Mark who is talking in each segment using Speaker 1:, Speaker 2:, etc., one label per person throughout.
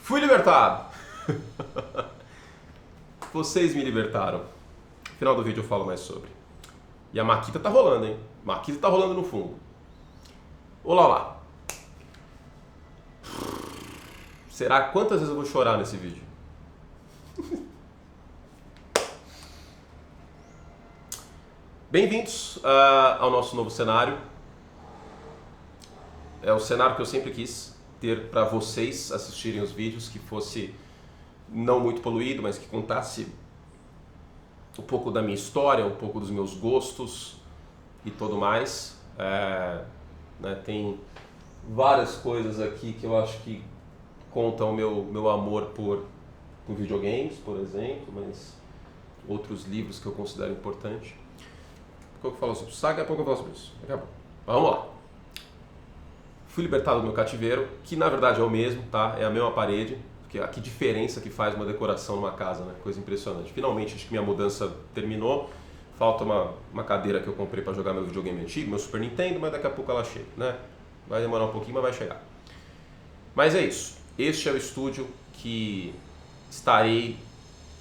Speaker 1: Fui libertado! Vocês me libertaram. No final do vídeo eu falo mais sobre. E a Maquita tá rolando, hein? Maquita tá rolando no fundo. Olá, olá. Será quantas vezes eu vou chorar nesse vídeo? Bem-vindos ao nosso novo cenário. É o cenário que eu sempre quis ter para vocês assistirem os vídeos, que fosse não muito poluído, mas que contasse um pouco da minha história, um pouco dos meus gostos e tudo mais. Tem várias coisas aqui que eu acho que contam o meu amor por videogames, por exemplo, mas outros livros que eu considero importantes. Daqui a pouco eu falo sobre Saga, daqui a pouco eu falo sobre isso. Daqui a pouco. Vamos lá. Fui libertado do meu cativeiro, que na verdade é o mesmo, tá? É a mesma parede. Porque que diferença que faz uma decoração numa casa, né? Coisa impressionante. Finalmente, acho que minha mudança terminou. Falta uma cadeira que eu comprei para jogar meu videogame antigo, meu Super Nintendo, mas daqui a pouco ela chega, né? Vai demorar um pouquinho, mas vai chegar. Mas é isso. Este é o estúdio que estarei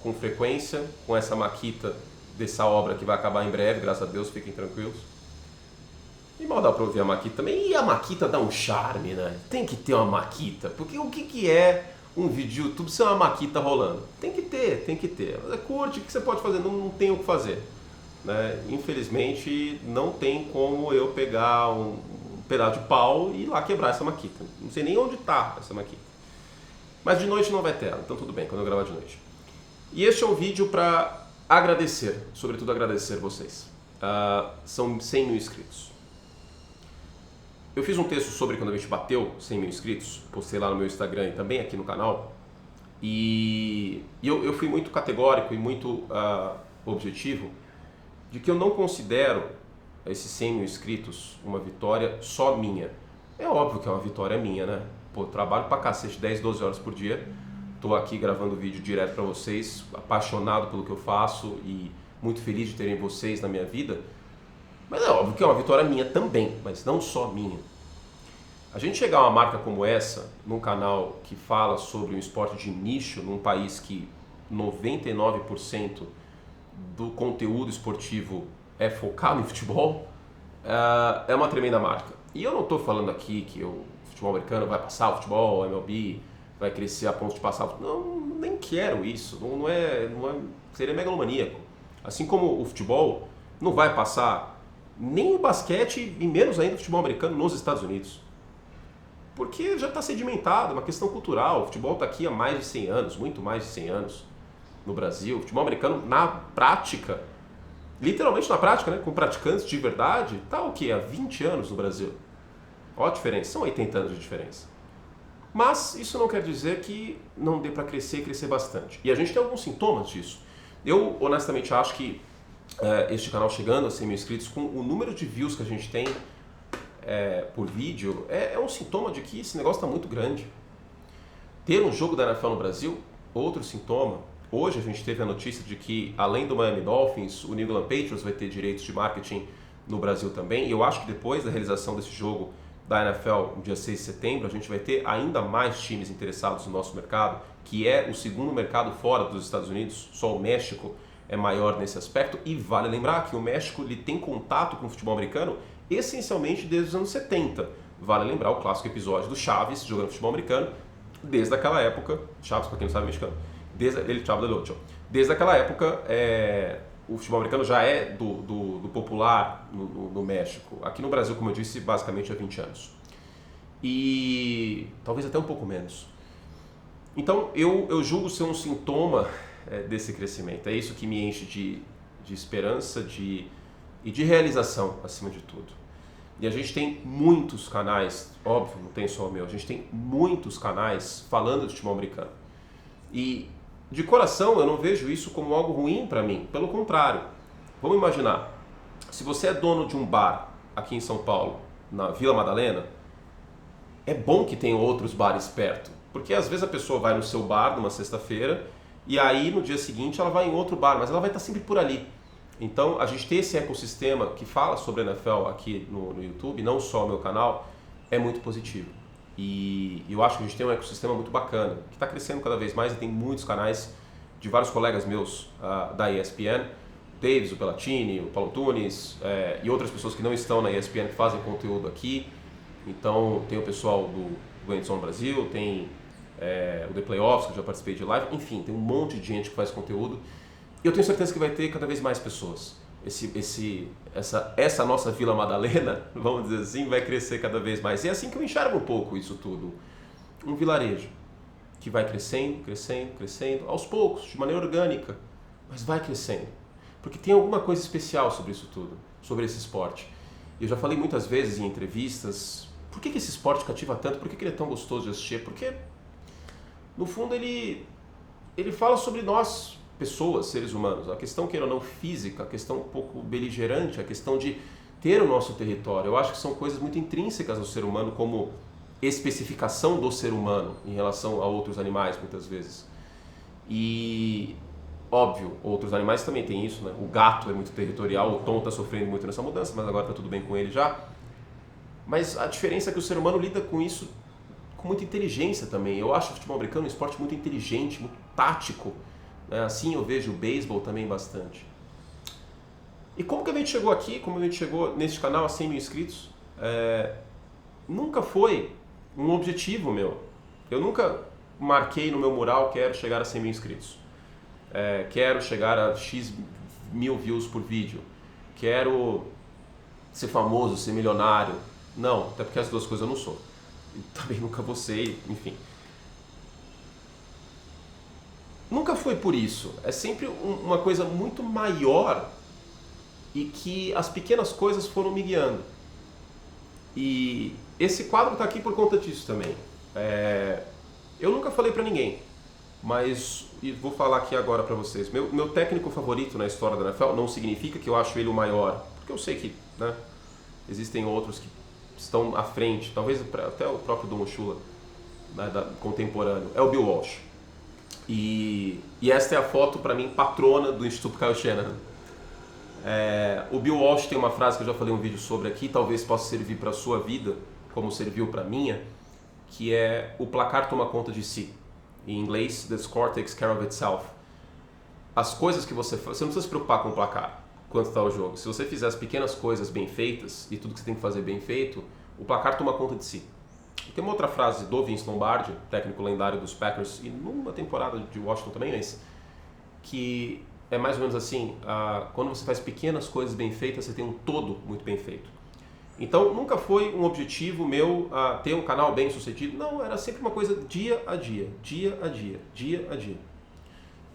Speaker 1: com frequência, com essa maquita dessa obra que vai acabar em breve, graças a Deus, fiquem tranquilos. E mal dá pra ouvir a Maquita também. E a Maquita dá um charme, né? Tem que ter uma Maquita. Porque o que é um vídeo de YouTube sem uma Maquita rolando? Tem que ter, tem que ter. Curte, o que você pode fazer? Não tem o que fazer. Né? Infelizmente, não tem como eu pegar um pedaço de pau e ir lá quebrar essa Maquita. Não sei nem onde tá essa Maquita. Mas de noite não vai ter ela, então tudo bem, quando eu gravar de noite. E este é um vídeo pra agradecer, sobretudo agradecer vocês. São 100 mil inscritos. Eu fiz um texto sobre quando a gente bateu 100 mil inscritos, postei lá no meu Instagram e também aqui no canal, e eu fui muito categórico e muito objetivo de que eu não considero esses 100 mil inscritos uma vitória só minha. É óbvio que é uma vitória minha, né? Pô, trabalho pra cacete 10, 12 horas por dia, tô aqui gravando vídeo direto pra vocês, apaixonado pelo que eu faço e muito feliz de terem vocês na minha vida. Mas é óbvio que é uma vitória minha também, mas não só minha. A gente chegar a uma marca como essa, num canal que fala sobre um esporte de nicho, num país que 99% do conteúdo esportivo é focado em futebol, é uma tremenda marca. E eu não estou falando aqui que o futebol americano vai passar o futebol, o MLB vai crescer a ponto de passar o futebol. Não, nem quero isso, não é, seria megalomaníaco. Assim como o futebol não vai passar nem o basquete e menos ainda o futebol americano nos Estados Unidos. Porque já está sedimentado, é uma questão cultural. O futebol está aqui há mais de 100 anos, muito mais de 100 anos no Brasil. O futebol americano, na prática, literalmente na prática, né, com praticantes de verdade, está o quê? Há 20 anos no Brasil. Olha a diferença, são 80 anos de diferença. Mas isso não quer dizer que não dê para crescer e crescer bastante. E a gente tem alguns sintomas disso. Eu honestamente acho que este canal chegando a 100 mil inscritos, com o número de views que a gente tem por vídeo, é um sintoma de que esse negócio está muito grande. Ter um jogo da NFL no Brasil, outro sintoma. Hoje a gente teve a notícia de que, além do Miami Dolphins, o New England Patriots vai ter direitos de marketing no Brasil também. E eu acho que depois da realização desse jogo da NFL, no dia 6 de setembro, a gente vai ter ainda mais times interessados no nosso mercado, que é o segundo mercado fora dos Estados Unidos. Só o México é maior nesse aspecto. E vale lembrar que o México ele tem contato com o futebol americano essencialmente desde os anos 70. Vale lembrar o clássico episódio do Chaves jogando futebol americano, desde aquela época. Chaves, para quem não sabe, é mexicano. Desde aquela época, o futebol americano já é do popular no México. Aqui no Brasil, como eu disse, basicamente há 20 anos. E talvez até um pouco menos. Então, eu julgo ser um sintoma desse crescimento. É isso que me enche de esperança e de realização, acima de tudo. E a gente tem muitos canais, óbvio, não tem só o meu, a gente tem muitos canais falando de futebol americano. E, de coração, eu não vejo isso como algo ruim para mim, pelo contrário. Vamos imaginar, se você é dono de um bar aqui em São Paulo, na Vila Madalena, é bom que tenha outros bares perto, porque às vezes a pessoa vai no seu bar numa sexta-feira e aí no dia seguinte ela vai em outro bar, mas ela vai estar sempre por ali. Então a gente ter esse ecossistema que fala sobre a NFL aqui no YouTube, não só o meu canal, é muito positivo. E eu acho que a gente tem um ecossistema muito bacana, que está crescendo cada vez mais e tem muitos canais de vários colegas meus da ESPN, o Davis, o Pelatini, o Paulo Tunes e outras pessoas que não estão na ESPN que fazem conteúdo aqui. Então tem o pessoal do Endzone Brasil, tem o The Playoffs, que eu já participei de live, enfim, tem um monte de gente que faz conteúdo. E eu tenho certeza que vai ter cada vez mais pessoas. Essa nossa Vila Madalena, vamos dizer assim, vai crescer cada vez mais. E é assim que eu enxergo um pouco isso tudo. Um vilarejo que vai crescendo, crescendo, crescendo, aos poucos, de maneira orgânica, mas vai crescendo. Porque tem alguma coisa especial sobre isso tudo, sobre esse esporte. Eu já falei muitas vezes em entrevistas, por que esse esporte cativa tanto? Por que ele é tão gostoso de assistir? Porque, no fundo, ele fala sobre nós, pessoas, seres humanos. A questão, queira ou não, física, a questão um pouco beligerante, a questão de ter o nosso território. Eu acho que são coisas muito intrínsecas ao ser humano, como especificação do ser humano em relação a outros animais, muitas vezes. E, óbvio, outros animais também têm isso, né? O gato é muito territorial, o Tom está sofrendo muito nessa mudança, mas agora está tudo bem com ele já. Mas a diferença é que o ser humano lida com isso com muita inteligência também. Eu acho o futebol americano um esporte muito inteligente, muito tático. Assim eu vejo o beisebol também bastante. E como que a gente chegou aqui, como a gente chegou neste canal a 100 mil inscritos? Nunca foi um objetivo meu. Eu nunca marquei no meu mural, quero chegar a 100 mil inscritos. Quero chegar a X mil views por vídeo. Quero ser famoso, ser milionário. Não, até porque as duas coisas eu não sou. E também nunca vou ser, enfim. Nunca foi por isso. É sempre uma coisa muito maior e que as pequenas coisas foram me guiando. E esse quadro está aqui por conta disso também. Eu nunca falei para ninguém, mas vou falar aqui agora para vocês. Meu técnico favorito na história da NFL não significa que eu acho ele o maior, porque eu sei que, né, existem outros que estão à frente, talvez até o próprio Don Shula, né, contemporâneo, é o Bill Walsh. E esta é a foto, para mim, patrona do Instituto Kyle Shanahan. O Bill Walsh tem uma frase que eu já falei um vídeo sobre aqui, talvez possa servir para a sua vida, como serviu para a minha, que é: o placar toma conta de si. Em inglês, the score takes care of itself. As coisas que você faz, você não precisa se preocupar com o placar, quanto está o jogo. Se você fizer as pequenas coisas bem feitas, e tudo que você tem que fazer bem feito, o placar toma conta de si. Tem uma outra frase do Vince Lombardi, técnico lendário dos Packers, e numa temporada de Washington também, mas que é mais ou menos assim: quando você faz pequenas coisas bem feitas, você tem um todo muito bem feito. Então, nunca foi um objetivo meu ter um canal bem sucedido. Não, era sempre uma coisa dia a dia, dia a dia, dia a dia.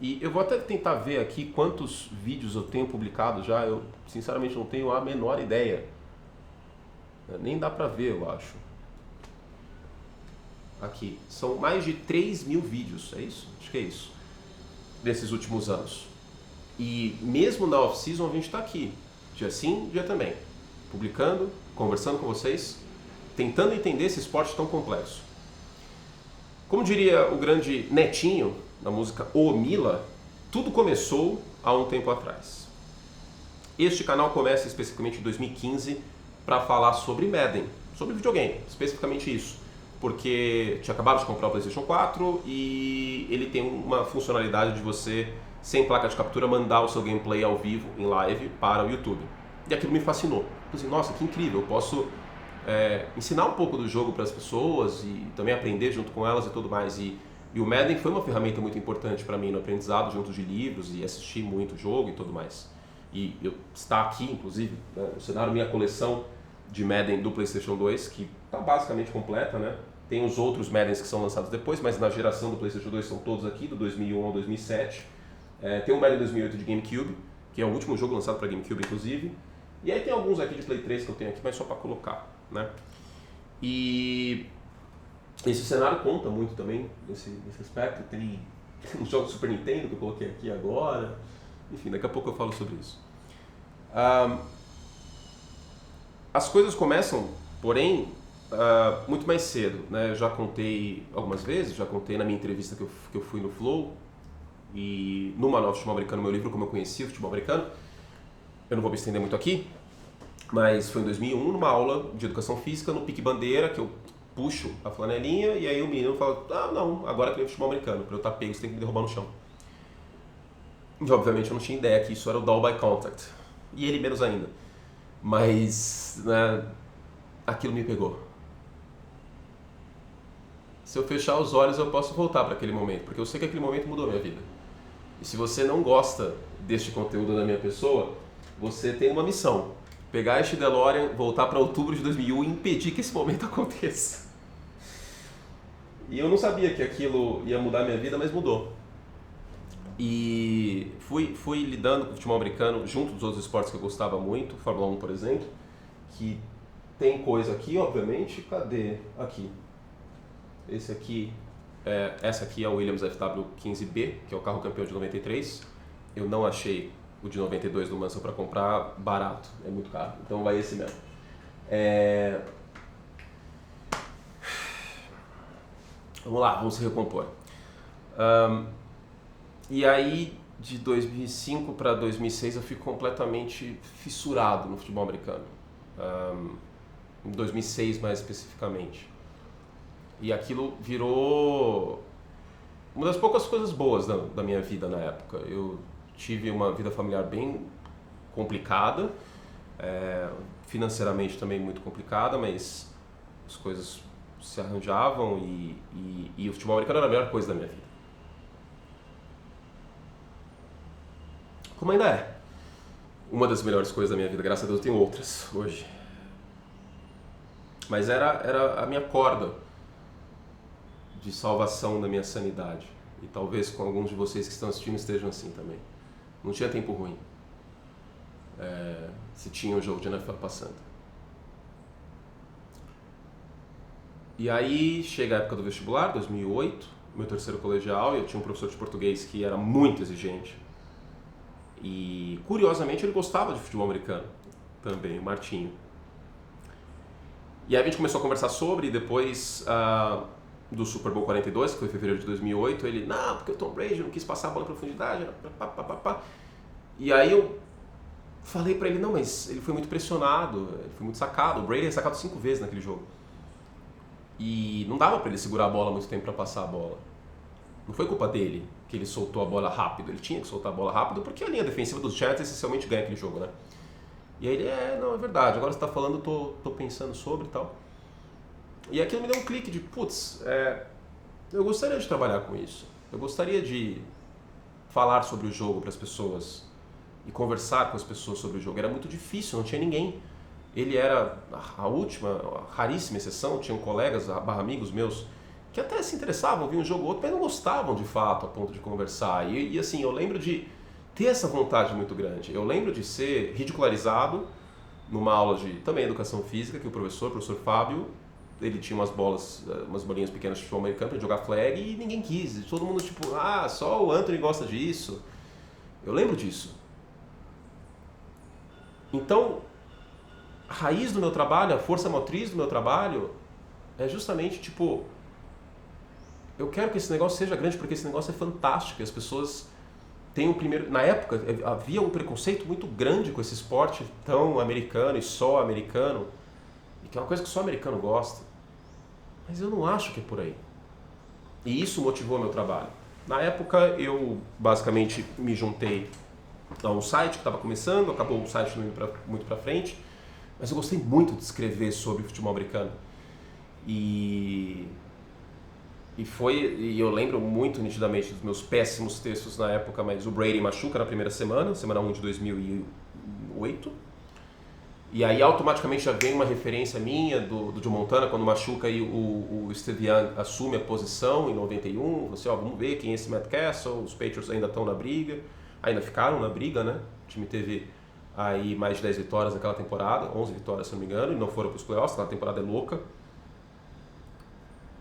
Speaker 1: E eu vou até tentar ver aqui quantos vídeos eu tenho publicado já. Eu, sinceramente, não tenho a menor ideia. Nem dá pra ver, eu acho. Aqui, são mais de 3 mil vídeos, é isso? Acho que é isso, desses últimos anos. E mesmo na off-season a gente está aqui, dia sim, dia também, publicando, conversando com vocês, tentando entender esse esporte tão complexo. Como diria o grande Netinho, na música O Mila, tudo começou há um tempo atrás. Este canal começa especificamente em 2015 para falar sobre Madden, sobre videogame, especificamente isso. Porque tinha acabado de comprar o PlayStation 4 e ele tem uma funcionalidade de você, sem placa de captura, mandar o seu gameplay ao vivo, em live, para o YouTube. E aquilo me fascinou. Eu pensei, nossa, que incrível, eu posso ensinar um pouco do jogo para as pessoas e também aprender junto com elas e tudo mais. E o Madden foi uma ferramenta muito importante para mim no aprendizado, junto de livros e assistir muito jogo e tudo mais. E está aqui, inclusive, né, no cenário, minha coleção de Madden do PlayStation 2, que está basicamente completa, né? Tem os outros Maddens que são lançados depois, mas na geração do PlayStation 2 são todos aqui, do 2001 ao 2007. Tem o Madden 2008 de GameCube, que é o último jogo lançado para GameCube, inclusive. E aí tem alguns aqui de Play 3 que eu tenho aqui, mas só para colocar, né? E esse cenário conta muito também nesse aspecto. Tem os jogos do Super Nintendo que eu coloquei aqui agora. Enfim, daqui a pouco eu falo sobre isso. As coisas começam, porém, muito mais cedo, né? Eu já contei algumas vezes, já contei na minha entrevista que eu fui no Flow e no Manual de Futebol Americano, meu livro, como eu conheci o futebol americano. Eu não vou me estender muito aqui, mas foi em 2001, numa aula de educação física no Pique Bandeira, que eu puxo a flanelinha e aí o menino fala, não, agora que nem futebol americano, pra eu estar pego você tem que me derrubar no chão. E obviamente eu não tinha ideia que isso era o down by contact. E ele menos ainda. Mas, né, aquilo me pegou. Se eu fechar os olhos eu posso voltar para aquele momento, porque eu sei que aquele momento mudou a minha vida. E se você não gosta deste conteúdo da minha pessoa, você tem uma missão. Pegar este DeLorean, voltar para outubro de 2001 e impedir que esse momento aconteça. E eu não sabia que aquilo ia mudar a minha vida, mas mudou. E fui lidando com o futebol americano junto dos outros esportes que eu gostava muito, Fórmula 1, por exemplo, que tem coisa aqui, obviamente. Cadê? Aqui. Essa aqui é o Williams FW15B, que é o carro campeão de 93. Eu não achei o de 92 do Mansell para comprar barato, é muito caro, então vai esse mesmo. Vamos lá, vamos se recompor. E aí, de 2005 para 2006, eu fui completamente fissurado no futebol americano. Em 2006, mais especificamente. E aquilo virou uma das poucas coisas boas da minha vida na época. Eu tive uma vida familiar bem complicada, financeiramente também muito complicada, mas as coisas se arranjavam e o futebol americano era a melhor coisa da minha vida. Como ainda é uma das melhores coisas da minha vida, graças a Deus eu tenho outras hoje. Mas era a minha corda de salvação da minha sanidade. E talvez com alguns de vocês que estão assistindo estejam assim também. Não tinha tempo ruim. Se tinha um jogo de NFL passando. E aí chega a época do vestibular, 2008, meu terceiro colegial, e eu tinha um professor de português que era muito exigente. E curiosamente ele gostava de futebol americano também, o Martinho. E aí a gente começou a conversar sobre, e depois do Super Bowl 42, que foi em fevereiro de 2008, ele, não, porque o Tom Brady não quis passar a bola em profundidade, E aí eu falei pra ele, não, mas ele foi muito pressionado, ele foi muito sacado, o Brady é sacado 5 vezes naquele jogo. E não dava pra ele segurar a bola muito tempo pra passar a bola. Não foi culpa dele que ele soltou a bola rápido, ele tinha que soltar a bola rápido porque a linha defensiva dos Giants essencialmente ganha aquele jogo, né? E aí ele, não, é verdade, agora você tá falando, tô pensando sobre e tal. E aquilo me deu um clique de, putz, eu gostaria de trabalhar com isso. Eu gostaria de falar sobre o jogo para as pessoas e conversar com as pessoas sobre o jogo. Era muito difícil, não tinha ninguém. Ele era a última, a raríssima exceção, tinham colegas, amigos meus, que até se interessavam, viam um jogo ou outro, mas não gostavam de fato a ponto de conversar. E assim, eu lembro de ter essa vontade muito grande. Eu lembro de ser ridicularizado numa aula de também educação física, que o professor Fábio, ele tinha umas bolinhas pequenas de futebol americano pra jogar flag e ninguém quis. E todo mundo tipo, só o Anthony gosta disso. Eu lembro disso. Então, a raiz do meu trabalho, a força motriz do meu trabalho é justamente tipo, eu quero que esse negócio seja grande porque esse negócio é fantástico. E as pessoas têm um primeiro... Na época, havia um preconceito muito grande com esse esporte tão americano e só americano. E que é uma coisa que só americano gosta. Mas eu não acho que é por aí. E isso motivou meu trabalho. Na época, eu basicamente me juntei a um site que estava começando, acabou o site não indo muito para frente, mas eu gostei muito de escrever sobre futebol americano. E eu lembro muito nitidamente dos meus péssimos textos na época, mas o Brady machuca na primeira semana 1 de 2008. E aí automaticamente já vem uma referência minha do Joe Montana quando machuca e o Steve Young assume a posição em 91. Você, vamos ver quem é esse Matt Castle, os Patriots ainda estão na briga, ainda ficaram na briga, né? O time teve aí mais de 10 vitórias naquela temporada, 11 vitórias se não me engano, e não foram para os playoffs, aquela temporada é louca.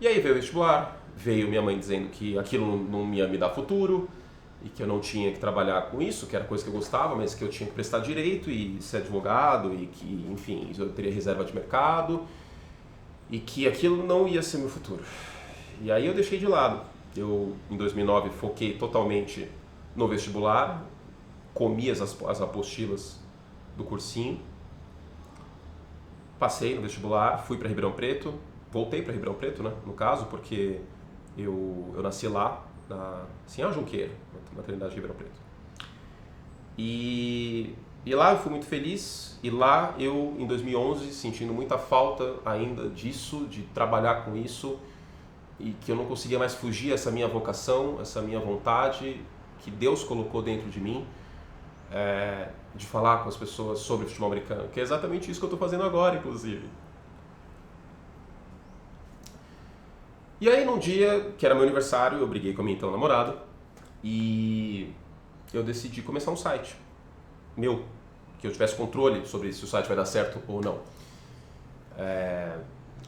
Speaker 1: E aí veio o vestibular, veio minha mãe dizendo que aquilo não ia me dar futuro, e que eu não tinha que trabalhar com isso, que era coisa que eu gostava, mas que eu tinha que prestar direito e ser advogado e que, enfim, eu teria reserva de mercado e que aquilo não ia ser meu futuro. E aí eu deixei de lado. Eu, em 2009, foquei totalmente no vestibular, comi as apostilas do cursinho, passei no vestibular, fui para Ribeirão Preto, voltei para Ribeirão Preto, né, no caso, porque eu nasci lá, na Sinhá Junqueira, na maternidade de Ribeirão Preto. E lá eu fui muito feliz, e lá eu, em 2011, sentindo muita falta ainda disso, de trabalhar com isso, e que eu não conseguia mais fugir essa minha vocação, essa minha vontade que Deus colocou dentro de mim, de falar com as pessoas sobre o futebol americano, que é exatamente isso que eu estou fazendo agora, inclusive. E aí, num dia que era meu aniversário, eu briguei com a minha então namorada e eu decidi começar um site meu, que eu tivesse controle sobre se o site vai dar certo ou não.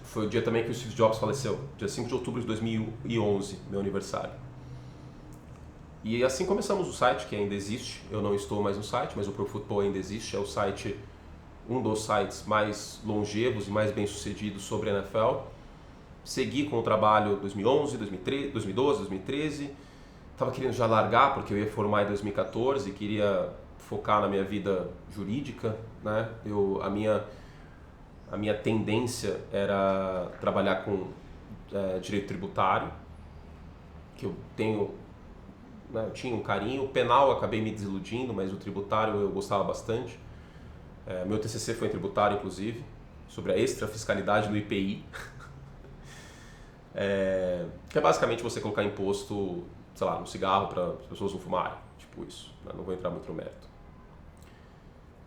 Speaker 1: Foi o dia também que o Steve Jobs faleceu, dia 5 de outubro de 2011, meu aniversário. E assim começamos o site, que ainda existe. Eu não estou mais no site, mas o Pro Football ainda existe. É o site, um dos sites mais longevos e mais bem-sucedidos sobre a NFL. Segui com o trabalho 2011, 2013, 2012, 2013. Estava querendo já largar, porque eu ia formar em 2014 e queria focar na minha vida jurídica, né? A minha tendência era trabalhar com direito tributário, que eu tenho, né, eu tinha um carinho. O penal eu acabei me desiludindo, mas o tributário eu gostava bastante. Meu TCC foi em tributário, inclusive, sobre a extrafiscalidade do IPI. Que é basicamente você colocar imposto, sei lá, no cigarro para as pessoas não fumarem, tipo isso, né? Não vou entrar muito no mérito.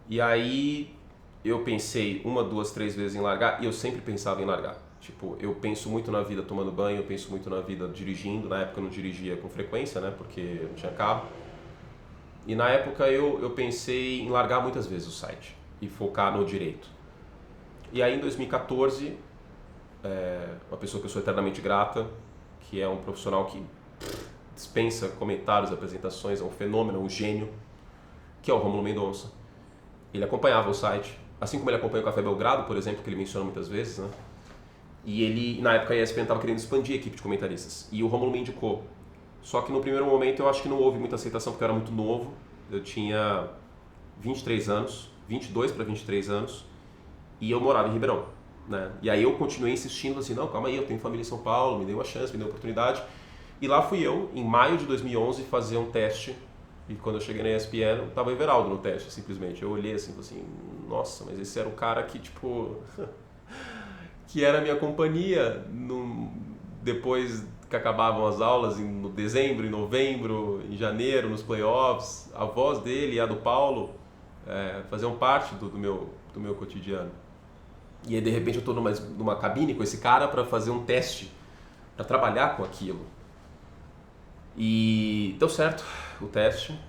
Speaker 1: E aí eu pensei 1, 2, 3 vezes em largar, e eu sempre pensava em largar. Tipo, eu penso muito na vida tomando banho, eu penso muito na vida dirigindo. Na época eu não dirigia com frequência, né, porque eu não tinha carro. E na época eu pensei em largar muitas vezes o site e focar no direito. E aí em 2014, uma pessoa que eu sou eternamente grata, que é um profissional que dispensa comentários, apresentações, é um fenômeno, um gênio, que é o Rômulo Mendonça. Ele acompanhava o site, assim como ele acompanha o Café Belgrado, por exemplo, que ele menciona muitas vezes, né? E ele, na época, a ESPN estava querendo expandir a equipe de comentaristas, e o Rômulo me indicou. Só que no primeiro momento eu acho que não houve muita aceitação, porque eu era muito novo. Eu tinha 23 anos, 22 para 23 anos, e eu morava em Ribeirão, né? E aí eu continuei insistindo assim, não, calma aí, eu tenho família em São Paulo, me dê uma chance, me dê uma oportunidade. E lá fui eu, em maio de 2011, fazer um teste. E quando eu cheguei na ESPN, tava o Everaldo no teste, simplesmente. Eu olhei assim, nossa, mas esse era o cara que, tipo, que era a minha companhia depois que acabavam as aulas em dezembro, em novembro, em janeiro, nos playoffs. A voz dele e a do Paulo faziam parte do meu cotidiano. E aí, de repente, eu estou numa cabine com esse cara para fazer um teste, para trabalhar com aquilo. E deu certo o teste,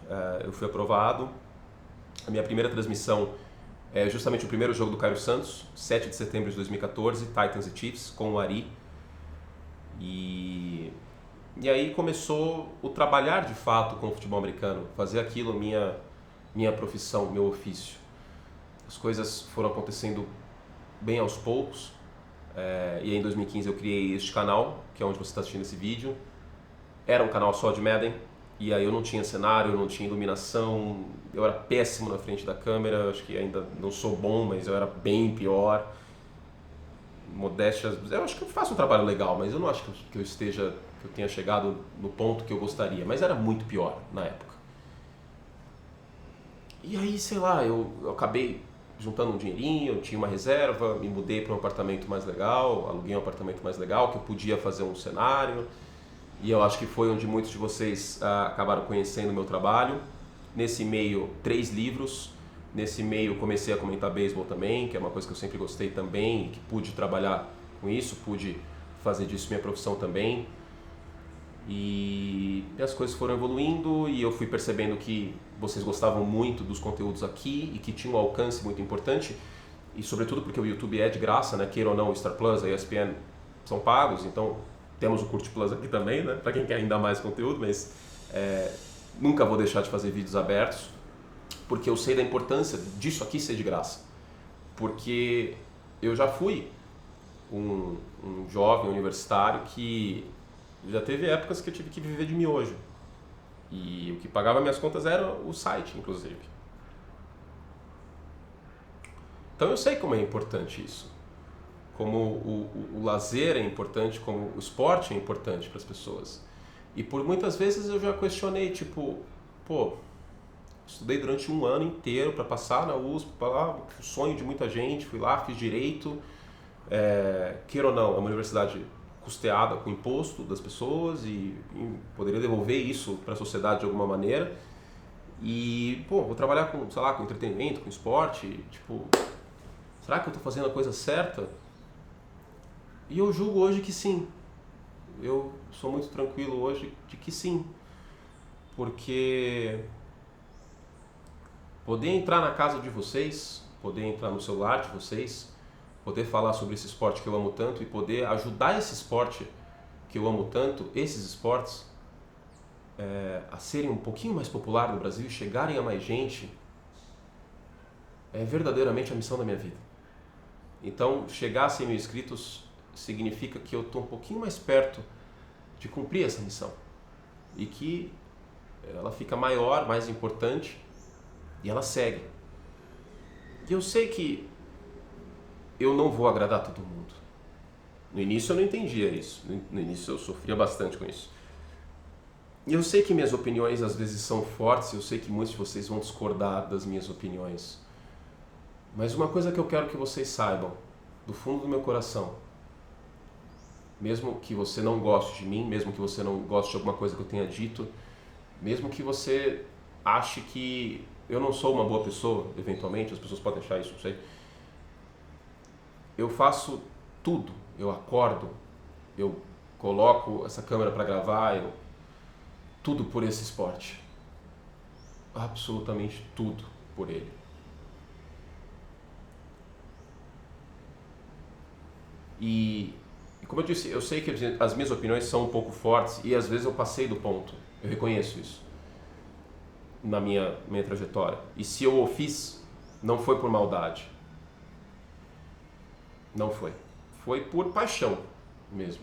Speaker 1: eu fui aprovado. A minha primeira transmissão é justamente o primeiro jogo do Caio Santos, 7 de setembro de 2014, Titans e Chiefs, com o Ari. E aí começou o trabalhar de fato com o futebol americano, fazer aquilo minha profissão, meu ofício. As coisas foram acontecendo bem aos poucos, e aí em 2015 eu criei este canal, que é onde você está assistindo esse vídeo. Era um canal só de Madden, e aí eu não tinha cenário, eu não tinha iluminação, eu era péssimo na frente da câmera, acho que ainda não sou bom, mas eu era bem pior. Modéstia, eu acho que eu faço um trabalho legal, mas eu não acho que eu tenha chegado no ponto que eu gostaria, mas era muito pior na época. E aí, sei lá, eu acabei juntando um dinheirinho, eu tinha uma reserva, me mudei para um apartamento mais legal, aluguei um apartamento mais legal, que eu podia fazer um cenário. E eu acho que foi onde muitos de vocês acabaram conhecendo o meu trabalho. Nesse meio, 3 livros. Nesse meio, comecei a comentar beisebol também, que é uma coisa que eu sempre gostei também, que pude trabalhar com isso, pude fazer disso minha profissão também. E as coisas foram evoluindo e eu fui percebendo que vocês gostavam muito dos conteúdos aqui e que tinha um alcance muito importante. E sobretudo porque o YouTube é de graça, né? Queira ou não, o Star Plus, a ESPN são pagos, então temos o Curte Plus aqui também, né? Para quem quer ainda mais conteúdo, mas nunca vou deixar de fazer vídeos abertos, porque eu sei da importância disso aqui ser de graça. Porque eu já fui um jovem universitário que já teve épocas que eu tive que viver de miojo. E o que pagava minhas contas era o site, inclusive. Então eu sei como é importante isso. como o lazer é importante, como o esporte é importante para as pessoas. E por muitas vezes eu já questionei, tipo, pô, estudei durante um ano inteiro para passar na USP, para lá, o sonho de muita gente, fui lá, fiz direito, queira ou não, é uma universidade custeada com imposto das pessoas e poderia devolver isso para a sociedade de alguma maneira. E, pô, vou trabalhar com, sei lá, com entretenimento, com esporte, tipo, será que eu estou fazendo a coisa certa? E eu julgo hoje que sim. Eu sou muito tranquilo hoje de que sim. Porque poder entrar na casa de vocês, poder entrar no celular de vocês, poder falar sobre esse esporte que eu amo tanto e poder ajudar esse esporte que eu amo tanto, esses esportes, a serem um pouquinho mais popular no Brasil e chegarem a mais gente, é verdadeiramente a missão da minha vida. Então, chegar a 100 mil inscritos significa que eu estou um pouquinho mais perto de cumprir essa missão e que ela fica maior, mais importante e ela segue. E eu sei que eu não vou agradar todo mundo. No início eu não entendia isso, no início eu sofria bastante com isso. E eu sei que minhas opiniões às vezes são fortes, eu sei que muitos de vocês vão discordar das minhas opiniões. Mas uma coisa que eu quero que vocês saibam, do fundo do meu coração, mesmo que você não goste de mim, mesmo que você não goste de alguma coisa que eu tenha dito, mesmo que você ache que eu não sou uma boa pessoa, eventualmente, as pessoas podem achar isso, não sei. Eu faço tudo, eu acordo, eu coloco essa câmera para gravar, tudo por esse esporte. Absolutamente tudo por ele. E como eu disse, eu sei que as minhas opiniões são um pouco fortes e às vezes eu passei do ponto. Eu reconheço isso na minha trajetória. E se eu o fiz, não foi por maldade. Não foi. Foi por paixão mesmo.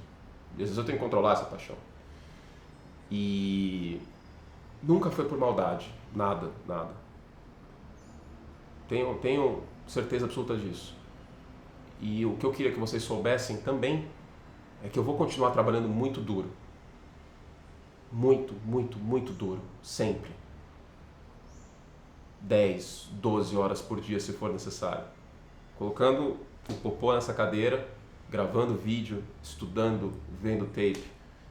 Speaker 1: E às vezes eu tenho que controlar essa paixão. E nunca foi por maldade. Nada, nada. Tenho certeza absoluta disso. E o que eu queria que vocês soubessem também é que eu vou continuar trabalhando muito duro. Muito, muito, muito duro. Sempre. 10, 12 horas por dia se for necessário. Colocando o popô nessa cadeira, gravando vídeo, estudando, vendo tape.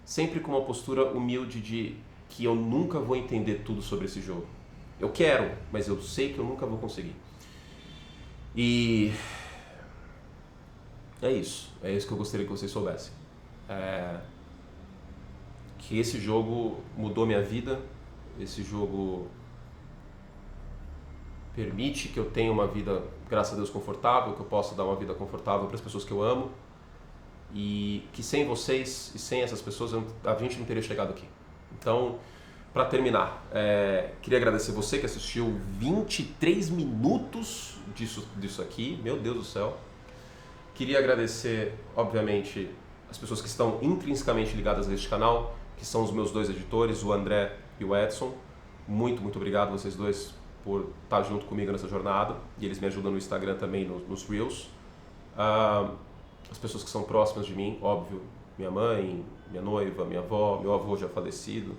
Speaker 1: Sempre com uma postura humilde de que eu nunca vou entender tudo sobre esse jogo. Eu quero, mas eu sei que eu nunca vou conseguir. E é isso que eu gostaria que vocês soubessem. Que esse jogo mudou minha vida, esse jogo permite que eu tenha uma vida, graças a Deus, confortável, que eu possa dar uma vida confortável para as pessoas que eu amo e que sem vocês e sem essas pessoas a gente não teria chegado aqui. Então, para terminar, queria agradecer você que assistiu 23 minutos disso aqui, meu Deus do céu. Queria agradecer, obviamente, as pessoas que estão intrinsecamente ligadas a este canal, que são os meus dois editores, o André e o Edson. Muito, muito obrigado vocês dois por estar junto comigo nessa jornada. E eles me ajudam no Instagram também, nos Reels. As pessoas que são próximas de mim, óbvio, minha mãe, minha noiva, minha avó, meu avô já falecido,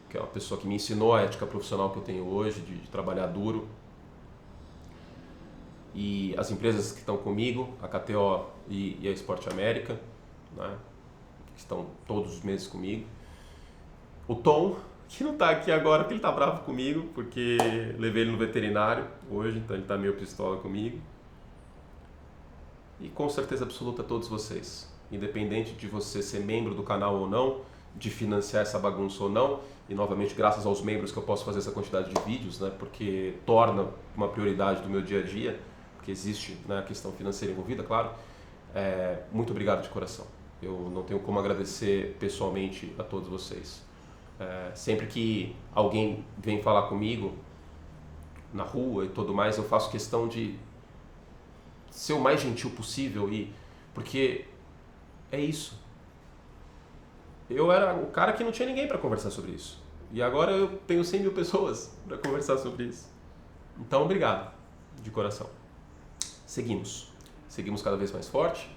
Speaker 1: que é uma pessoa que me ensinou a ética profissional que eu tenho hoje, de trabalhar duro. E as empresas que estão comigo, a KTO e a Esporte América, né, que estão todos os meses comigo. O Tom, que não está aqui agora, porque ele está bravo comigo, porque levei ele no veterinário hoje, então ele está meio pistola comigo. E com certeza absoluta a todos vocês, independente de você ser membro do canal ou não, de financiar essa bagunça ou não, e novamente graças aos membros que eu posso fazer essa quantidade de vídeos, né, porque torna uma prioridade do meu dia a dia, porque existe, né, a questão financeira envolvida, claro. Muito obrigado de coração. Eu não tenho como agradecer pessoalmente a todos vocês. Sempre que alguém vem falar comigo na rua e tudo mais, eu faço questão de ser o mais gentil possível, porque é isso. Eu era o cara que não tinha ninguém para conversar sobre isso. E agora eu tenho 100 mil pessoas para conversar sobre isso. Então, obrigado, de coração. Seguimos cada vez mais forte,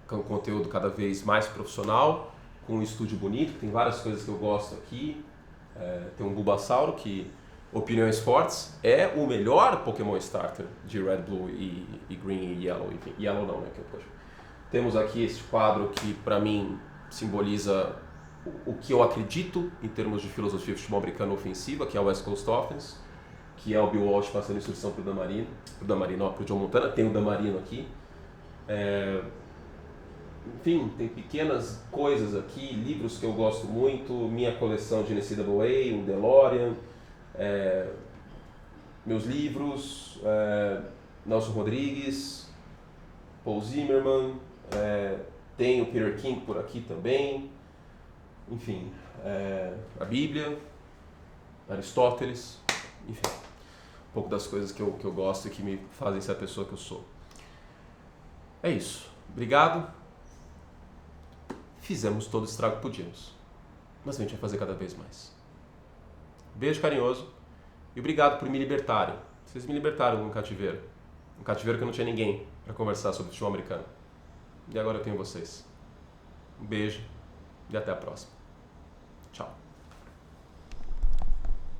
Speaker 1: com conteúdo cada vez mais profissional, com um estúdio bonito, tem várias coisas que eu gosto aqui. Tem um Bulbasauro que, opiniões fortes, é o melhor Pokémon Starter de Red, Blue e Green e Yellow. Enfim, Yellow não, né? Temos aqui este quadro que, para mim, simboliza o que eu acredito em termos de filosofia de futebol americano ofensiva, que é o West Coast Offense, que é o Bill Walsh passando instrução para o John Montana. Tem o Damarino aqui. Enfim, tem pequenas coisas aqui, livros que eu gosto muito, minha coleção de NCAA, o DeLorean, meus livros, Nelson Rodrigues, Paul Zimmerman, tem o Peter King por aqui também, enfim, a Bíblia, Aristóteles, enfim, um pouco das coisas que eu gosto e que me fazem ser a pessoa que eu sou. É isso. Obrigado. Fizemos todo o estrago que podíamos, mas a gente vai fazer cada vez mais. Beijo carinhoso e obrigado por me libertarem. Vocês me libertaram num cativeiro que eu não tinha ninguém para conversar sobre futebol americano. E agora eu tenho vocês. Um beijo e até a próxima. Tchau.